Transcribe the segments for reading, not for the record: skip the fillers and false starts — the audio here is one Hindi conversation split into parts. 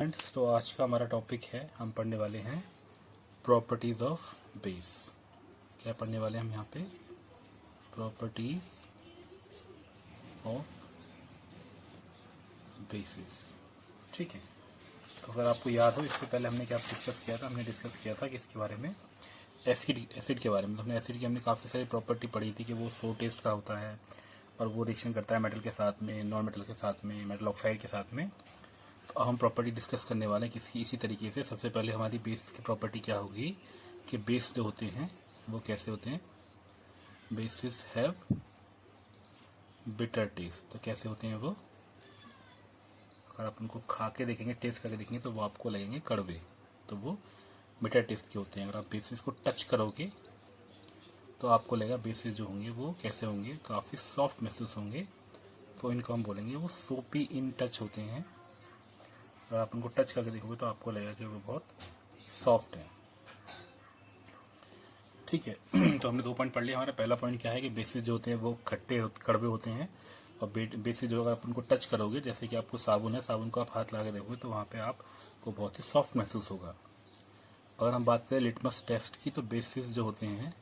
स्टूडेंट्स, तो आज का हमारा टॉपिक है, हम पढ़ने वाले हैं प्रॉपर्टीज ऑफ बेस। क्या पढ़ने वाले हैं हम यहाँ पे? Properties of basis. ठीक है, तो अगर आपको याद हो, इससे पहले हमने क्या डिस्कस किया था? हमने डिस्कस किया था कि इसके बारे में एसिड के बारे में। तो हमने एसिड की हमने काफ़ी सारी प्रॉपर्टी पढ़ी थी कि वो सो टेस्ट का होता है और वो रिएक्शन करता है मेटल के साथ में, नॉन मेटल के साथ में, मेटल ऑक्साइड के साथ में। तो हम प्रॉपर्टी डिस्कस करने वाले हैं किसकी, इसी तरीके से। सबसे पहले हमारी बेस की प्रॉपर्टी क्या होगी कि बेस जो होते हैं वो कैसे होते हैं? Basis have bitter taste. तो कैसे होते हैं वो? अगर आप उनको खा के देखेंगे, टेस्ट करके देखेंगे, तो वो आपको लगेंगे कड़वे, तो वो बिटर टेस्ट के होते हैं। अगर आप बेसिस को टच करोगे तो आपको लगेगा बेसिस जो होंगे वो कैसे होंगे? काफ़ी सॉफ्ट महसूस होंगे। तो इनको हम बोलेंगे वो सोपी इन टच होते हैं। अगर आप उनको टच करके देखोगे तो आपको लगेगा कि वो बहुत सॉफ्ट है। ठीक है। तो हमने 2 पॉइंट पढ़ लिया। हमारा पहला पॉइंट क्या है कि बेसिस जो होते हैं वो कड़वे होते हैं, और बेसिस जो अगर आप उनको टच करोगे, जैसे कि आपको साबुन है, साबुन को आप हाथ लगा के देखोगे तो वहाँ पे आपको बहुत ही सॉफ्ट महसूस होगा। अगर हम बात करें लिटमस टेस्ट की, तो बेसिस जो होते हैं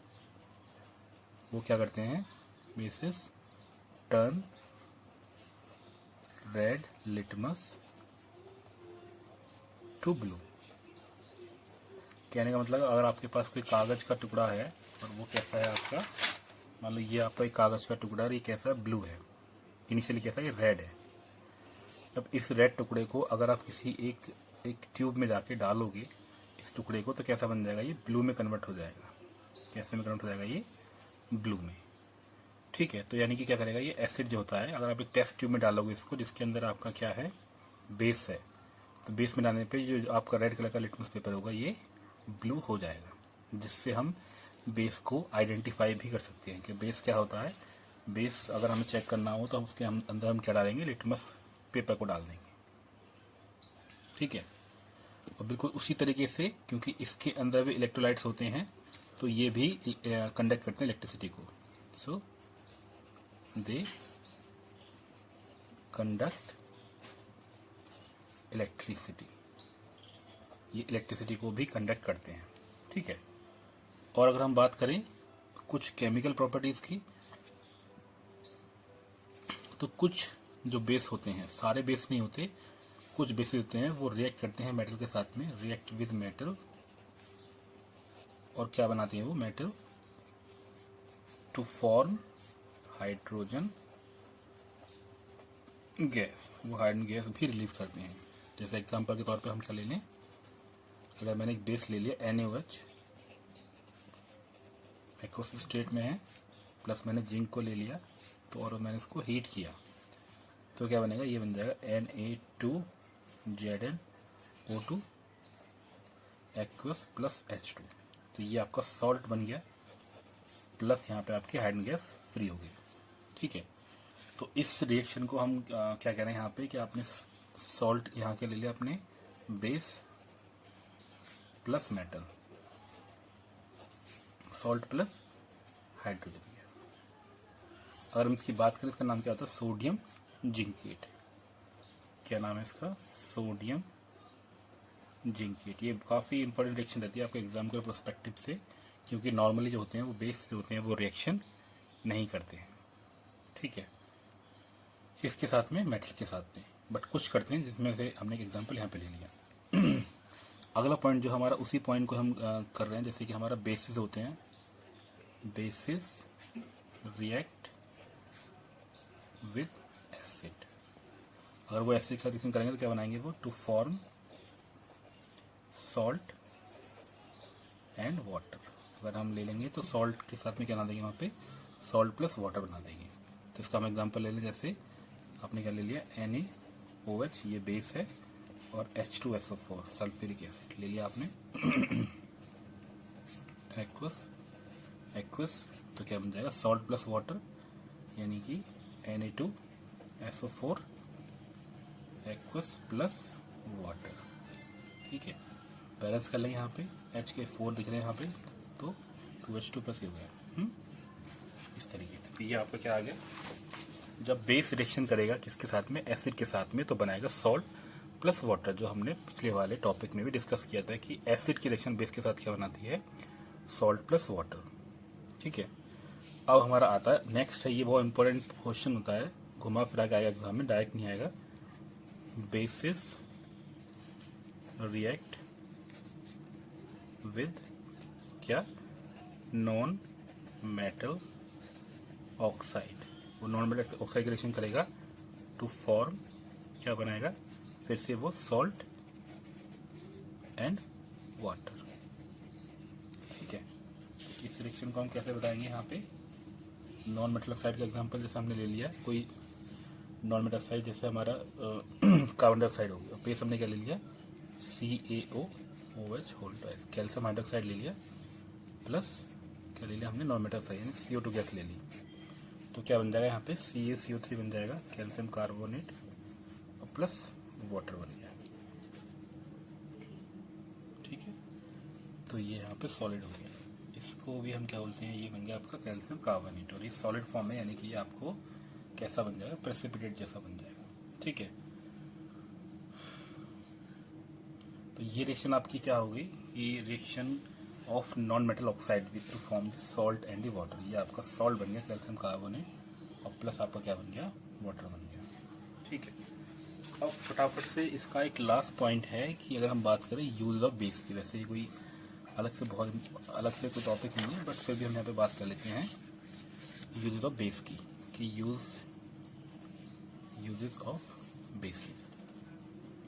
वो क्या करते हैं? Bases turn red litmus to blue. कहने का मतलब, अगर आपके पास कोई कागज का टुकड़ा है और वो कैसा है आपका, मान लो ये आपका एक कागज का टुकड़ा और ये कैसा है? ब्लू है। इनिशियली कैसा है? ये रेड है। अब इस रेड टुकड़े को अगर आप किसी एक ट्यूब में जाके डालोगे इस टुकड़े को, तो कैसा बन जाएगा? ये ब्लू में कन्वर्ट हो जाएगा। कैसे में कन्वर्ट हो जाएगा? ये ब्लू में। ठीक है, तो यानी कि क्या करेगा ये एसिड जो होता है, अगर आप एक टेस्ट ट्यूब में डालोगे इसको, जिसके अंदर आपका क्या है? बेस है, तो बेस में डालने पे जो आपका रेड कलर का लिटमस पेपर होगा ये ब्लू हो जाएगा, जिससे हम बेस को आइडेंटिफाई भी कर सकते हैं कि बेस क्या होता है। बेस अगर हमें चेक करना हो तो उसके अंदर हम क्या डालेंगे? लिटमस पेपर को डाल देंगे। ठीक है, और बिल्कुल उसी तरीके से, क्योंकि इसके अंदर भी इलेक्ट्रोलाइट्स होते हैं, तो ये भी कंडक्ट करते हैं इलेक्ट्रिसिटी को। सो दे कंडक्ट इलेक्ट्रिसिटी। ये इलेक्ट्रिसिटी को भी कंडक्ट करते हैं। ठीक है, और अगर हम बात करें कुछ केमिकल प्रॉपर्टीज की, तो कुछ जो बेस होते हैं, सारे बेस नहीं होते, कुछ बेसिस होते हैं वो रिएक्ट करते हैं मेटल के साथ में, रिएक्ट विद मेटल, और क्या बनाते हैं वो? Metal, to form hydrogen gas. वो हाइड्रोजन गैस भी रिलीज करते हैं। जैसे एग्जांपल के तौर पे हम क्या ले लें? अगर मैंने एक बेस ले लिया NaOH, एक्वस स्टेट में है, प्लस मैंने जिंक को ले लिया, तो और मैंने इसको हीट किया, तो क्या बनेगा? ये बन जाएगा Na2ZnO2 एक्वस प्लस H2। तो ये आपका सॉल्ट बन गया, प्लस यहाँ पे आपकी हाइड्रोजन गैस फ्री हो गई। ठीक है, तो इस रिएक्शन को हम क्या कह रहे हैं यहाँ पे कि आपने सॉल्ट यहाँ के ले लिया, अपने base plus metal, salt plus hydrogen gas. अगर हम इसकी बात करें, इसका नाम क्या होता है? Sodium zincate. क्या नाम है इसका? Sodium zincate. ये काफ़ी इंपॉर्टेंट रिएक्शन रहती है आपके एग्जाम के पर्सपेक्टिव से, क्योंकि नॉर्मली जो होते हैं वो बेस जो होते हैं वो रिएक्शन नहीं करते हैं। ठीक है, किसके साथ में? मेटल के साथ में, बट कुछ करते हैं, जिसमें से हमने एक एग्जांपल यहाँ पे ले लिया। अगला पॉइंट जो हमारा, उसी पॉइंट को हम कर रहे हैं, जैसे कि हमारा बेसिस होते हैं, बेसिस रिएक्ट विद एसिड। अगर वो एसिड का रिएक्शन करेंगे तो क्या बनाएंगे वो? To form salt and water. अगर हम ले लेंगे तो सॉल्ट के साथ में क्या बना देंगे? वहाँ पे सॉल्ट प्लस वाटर बना देंगे। तो इसका हम एग्जांपल ले लें, जैसे आपने क्या ले लिया? NaOH, ये बेस है, और H2SO4 सल्फ्यूरिक एसिड ले लिया आपने। एक्वस, तो क्या बन जाएगा? सॉल्ट प्लस वाटर, यानी कि Na2SO4 एक्वस प्लस वाटर। ठीक है, बैलेंस कर लेंगे। यहाँ पे H के 4 दिख रहे हैं यहाँ पे, तो 2H2 प्लस ये हो गया। इस तरीके से। तो ये आपका क्या आ गया? जब बेस रिएक्शन करेगा किसके साथ में? एसिड के साथ में, तो बनाएगा सॉल्ट प्लस वाटर, जो हमने पिछले वाले टॉपिक में भी डिस्कस किया था कि एसिड की रिएक्शन बेस के साथ क्या बनाती है, सॉल्ट प्लस वाटर। ठीक है, अब हमारा आता है नेक्स्ट है, ये बहुत इंपॉर्टेंट क्वेश्चन होता है, घुमा फिरा के आएगा एग्जाम में, डायरेक्ट नहीं आएगा। बेसिस रिएक्ट विद क्या, नॉन मेटल ऑक्साइड। वो नॉन मेटल ऑक्साइड की रिएक्शन करेगा टू फॉर्म क्या बनाएगा, फिर से वो सॉल्ट एंड वाटर। ठीक है, इस रिएक्शन को हम कैसे बताएंगे, यहाँ पे नॉन मेटल ऑक्साइड का एग्जांपल जैसे हमने ले लिया, कोई नॉन मेटल ऑक्साइड जैसे हमारा कार्बन डाइऑक्साइड हो गया, बेस हमने क्या ले लिया, CaOH whole twice, calcium hydroxide ले लिया, प्लस क्या ले लिया हमने, नॉन मेटल ऑक्साइड यानी CO2 गैस ले ली, तो क्या बन जाएगा यहाँ पे CaCO3 बन जाएगा, कैल्शियम कार्बोनेट और प्लस वाटर बन गया। ठीक है, तो ये यहाँ पे सॉलिड हो गया, इसको भी हम क्या बोलते हैं, ये बन गया आपका कैल्शियम कार्बोनेट, और ये सॉलिड फॉर्म है, यानी कि ये आपको कैसा बन जाएगा, प्रेसिपिटेट जैसा बन जाएगा। ठीक है, तो ये रिएक्शन आपकी क्या होगी, ये reaction of non metal oxide with two form the salt and the water, ये आपका सॉल्ट बन गया कैल्शियम कार्बोनेट, और प्लस आपका क्या बन गया, वाटर बन गया। ठीक है, अब फटाफट से इसका एक लास्ट पॉइंट है कि अगर हम बात करें यूज ऑफ बेस की, वैसे कोई अलग से बहुत अलग से कोई टॉपिक नहीं है, बट फिर भी हम यहाँ पे बात कर लेते हैं यूजेस ऑफ बेस की, कि यूजेस ऑफ बेसिस,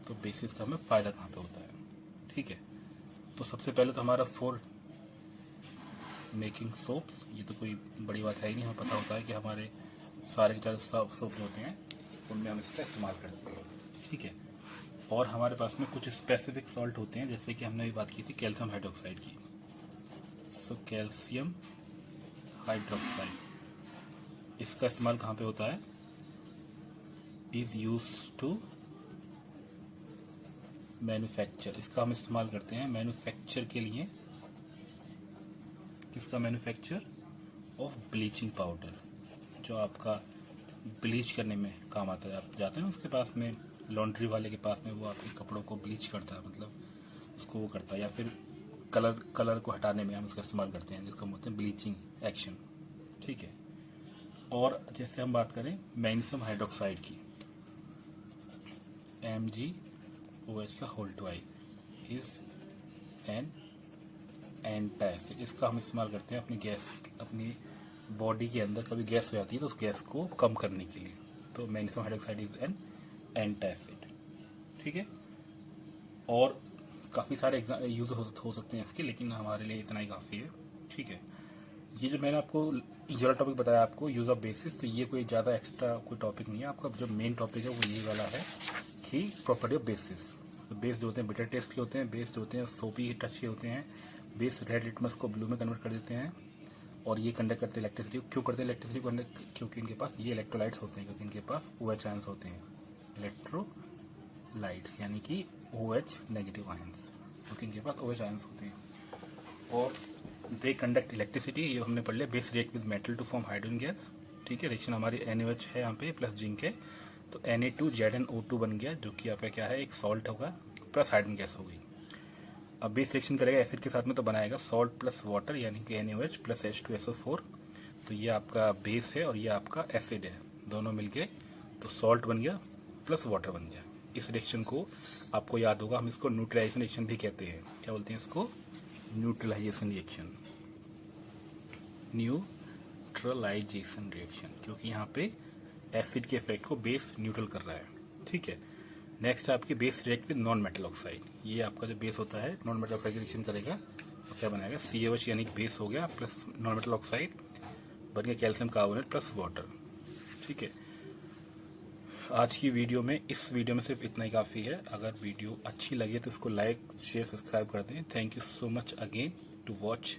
तो बेसिस का हमें फायदा कहाँ पे होता है। ठीक है, तो सबसे पहले तो हमारा फॉर मेकिंग सोप्स, ये तो कोई बड़ी बात है ही नहीं, हमें पता होता है कि हमारे सारे के सारे सोप जो होते हैं उनमें हम इसका इस्तेमाल करते हैं। ठीक है, और हमारे पास में कुछ स्पेसिफिक सॉल्ट होते हैं, जैसे कि हमने अभी बात की थी कैल्शियम हाइड्रोक्साइड की, सो कैल्शियम हाइड्रोक्साइड इसका इस्तेमाल कहाँ पे होता है, इज यूज टू मैन्युफैक्चर, इसका हम इस्तेमाल करते हैं मैन्युफैक्चर के लिए, किसका मैन्युफैक्चर, ऑफ ब्लीचिंग पाउडर, जो आपका ब्लीच करने में काम आता है। आप जाते हैं ना उसके पास में, लॉन्ड्री वाले के पास में, वो आपके कपड़ों को ब्लीच करता है, मतलब उसको वो करता है, या फिर कलर को हटाने में हम उसका इस्तेमाल करते हैं, जिसका बोलते हैं ब्लीचिंग एक्शन। ठीक है, और जैसे हम बात करें मैग्नीशियम हाइड्रोक्साइड की, MgOH का whole twice is an antacid, इसका हम इस्तेमाल करते हैं अपनी बॉडी के अंदर कभी गैस हो जाती है तो उस गैस को कम करने के लिए, तो magnesium hydroxide is an antacid. ठीक है, और काफ़ी सारे यूज हो सकते हैं इसके, लेकिन हमारे लिए इतना ही काफ़ी है। ठीक है, ये जो मैंने आपको ये वाला टॉपिक बताया आपको यूज ऑफ बेसिस, तो ये कोई ज़्यादा एक्स्ट्रा कोई टॉपिक नहीं है, आपका जो मेन टॉपिक है वो यही वाला है कि प्रॉपर्टी ऑफ बेसिस। तो बेस जो होते हैं बिटर टेस्ट के होते हैं, बेस जो होते हैं सोपी टच के होते हैं, बेस रेड लिटमस को ब्लू में कन्वर्ट कर देते हैं, और ये कंडक्ट करते हैं इलेक्ट्रिसिटी। क्यों करते हैं इलेक्ट्रिसिटी कंडक्ट, क्योंकि इनके पास ये इलेक्ट्रोलाइट्स होते हैं, क्योंकि इनके पास OH आयंस होते हैं, इलेक्ट्रोलाइट्स यानी कि OH नेगेटिव आयंस, क्योंकि इनके पास OH आयंस होते हैं, और दे कंडक्ट इलेक्ट्रिसिटी, ये हमने पढ़ लिया। Base react with metal to form hydrogen gas. ठीक है, रिएक्शन हमारी NaOH है यहाँ पे प्लस जिंक है, तो Na2ZnO2 बन गया, जो कि आपका क्या है, एक सॉल्ट होगा प्लस हाइड्रोजन गैस हो गई। अब बेस रिएक्शन करेगा एसिड के साथ में, तो बनाएगा सॉल्ट प्लस वाटर यानी कि NaOH प्लस H2SO4, तो ये आपका बेस है और ये आपका एसिड है, दोनों मिलके तो सॉल्ट बन गया प्लस वाटर बन गया। इस रिएक्शन को आपको याद होगा, हम इसको न्यूट्रलाइजेशन रिएक्शन भी कहते हैं। क्या बोलते हैं इसको, न्यूट्रलाइजेशन रिएक्शन, न्यूट्रलाइजेशन रिएक्शन, क्योंकि यहाँ पे एसिड के इफेक्ट को बेस न्यूट्रल कर रहा है। ठीक है, नेक्स्ट है आपकी base react with non metal oxide, ये आपका जो बेस होता है नॉन मेटल ऑक्साइड रिएक्शन करेगा तो क्या बनाएगा, CaOH यानी कि बेस हो गया प्लस नॉन मेटल ऑक्साइड बन गया कैल्शियम कार्बोनेट प्लस वाटर। ठीक है, आज की वीडियो में, इस वीडियो में सिर्फ इतना ही काफ़ी है। अगर वीडियो अच्छी लगे तो इसको लाइक शेयर सब्सक्राइब कर दें। Thank you so much again to watch